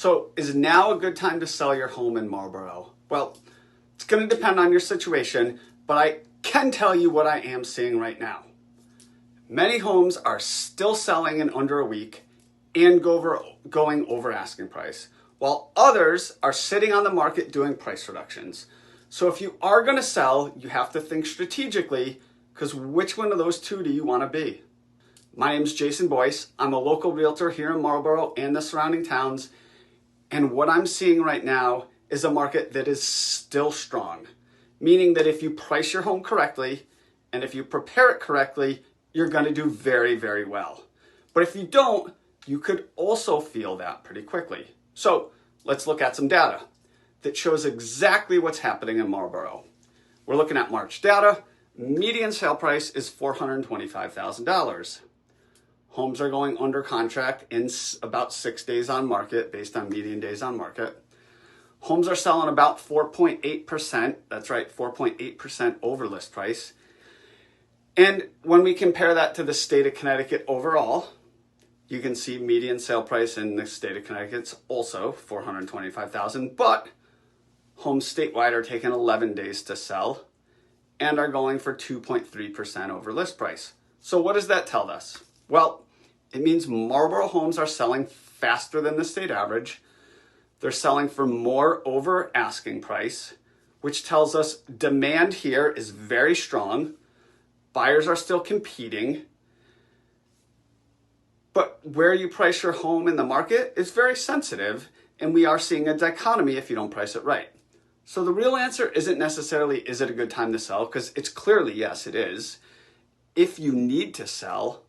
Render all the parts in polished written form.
So is now a good time to sell your home in Marlborough? Well, it's going to depend on your situation, but I can tell you what I am seeing right now. Many homes are still selling in under a week and going over asking price, while others are sitting on the market doing price reductions. So if you are going to sell, you have to think strategically, because which one of those two do you want to be? My name is Jason Boyce. I'm a local realtor here in Marlborough and the surrounding towns. And what I'm seeing right now is a market that is still strong, meaning that if you price your home correctly and if you prepare it correctly, you're going to do very, very well. But if you don't, you could also feel that pretty quickly. So let's look at some data that shows exactly what's happening in Marlborough. We're looking at March data. Median sale price is $425,000. Homes are going under contract in about 6 days on market based on median days on market. Homes are selling about 4.8%. That's right, 4.8% over list price. And when we compare that to the state of Connecticut overall, you can see median sale price in the state of Connecticut's also $425,000, but homes statewide are taking 11 days to sell and are going for 2.3% over list price. So what does that tell us? Well, it means Marlborough homes are selling faster than the state average. They're selling for more over asking price, which tells us demand here is very strong. Buyers are still competing. But where you price your home in the market is very sensitive, and we are seeing a dichotomy if you don't price it right. So the real answer isn't necessarily, is it a good time to sell? Because it's clearly, yes, it is. If you need to sell,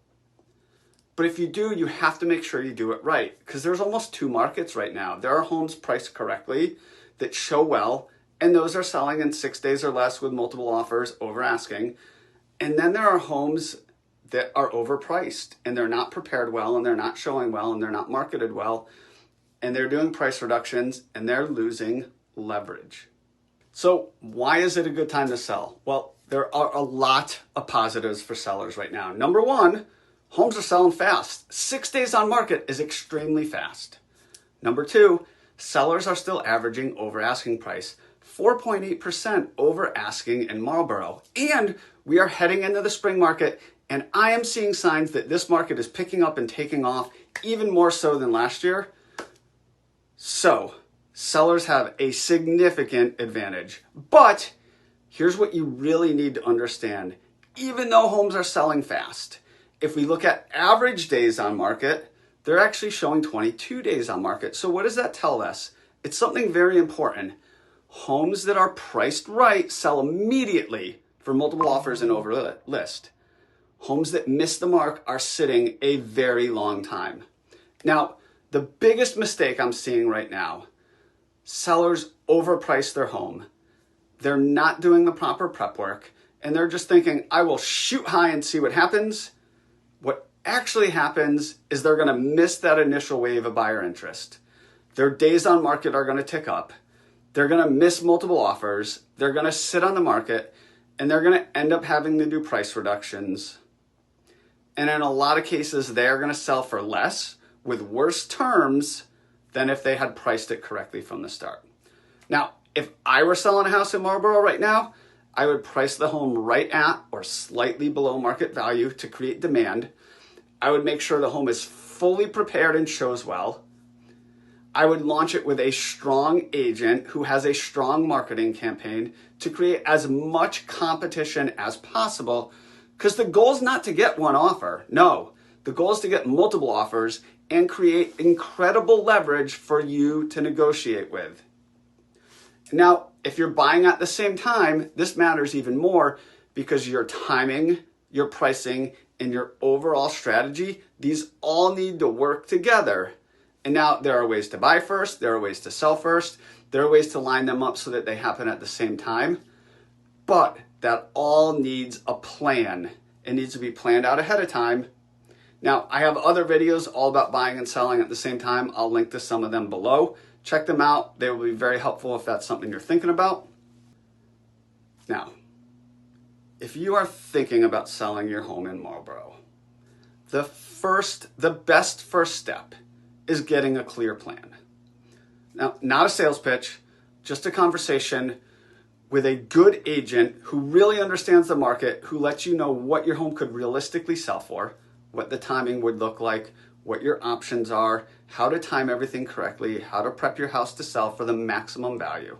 but if you do, you have to make sure you do it right, because there's almost two markets right now. There are homes priced correctly that show well, and those are selling in 6 days or less with multiple offers over asking. And then there are homes that are overpriced, and they're not prepared well, and they're not showing well, and they're not marketed well, and they're doing price reductions, and they're losing leverage. So why is it a good time to sell? Well, there are a lot of positives for sellers right now. Number one, homes are selling fast. 6 days on market is extremely fast. Number two, sellers are still averaging over asking price. 4.8% over asking in Marlborough. And we are heading into the spring market, and I am seeing signs that this market is picking up and taking off even more so than last year. So sellers have a significant advantage. But here's what you really need to understand. Even though homes are selling fast, if we look at average days on market, they're actually showing 22 days on market. So what does that tell us? It's something very important. Homes that are priced right sell immediately for multiple offers and over list. Homes that miss the mark are sitting a very long time. Now, the biggest mistake I'm seeing right now, sellers overprice their home. They're not doing the proper prep work, and they're just thinking, I will shoot high and see what happens. What actually happens is they're going to miss that initial wave of buyer interest. Their days on market are going to tick up. They're going to miss multiple offers. They're going to sit on the market, and they're going to end up having to do price reductions. And in a lot of cases, they're going to sell for less with worse terms than if they had priced it correctly from the start. Now, if I were selling a house in Marlborough right now, I would price the home right at or slightly below market value to create demand. I would make sure the home is fully prepared and shows well. I would launch it with a strong agent who has a strong marketing campaign to create as much competition as possible, because the goal is not to get one offer. No, the goal is to get multiple offers and create incredible leverage for you to negotiate with. Now, if you're buying at the same time, this matters even more, because your timing, your pricing, and your overall strategy, these all need to work together. And now there are ways to buy first, there are ways to sell first, there are ways to line them up so that they happen at the same time. But that all needs a plan. It needs to be planned out ahead of time. Now, I have other videos all about buying and selling at the same time. I'll link to some of them below. Check them out. They will be very helpful if that's something you're thinking about. Now, if you are thinking about selling your home in Marlborough, the best first step is getting a clear plan. Now, not a sales pitch, just a conversation with a good agent who really understands the market, who lets you know what your home could realistically sell for, what the timing would look like, what your options are, how to time everything correctly, how to prep your house to sell for the maximum value.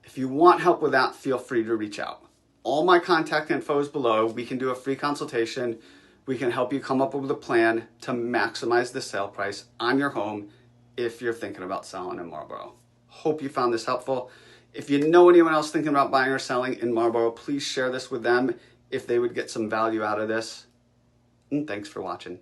If you want help with that, feel free to reach out. All my contact info is below. We can do a free consultation. We can help you come up with a plan to maximize the sale price on your home if you're thinking about selling in Marlborough. Hope you found this helpful. If you know anyone else thinking about buying or selling in Marlborough, please share this with them if they would get some value out of this. And thanks for watching.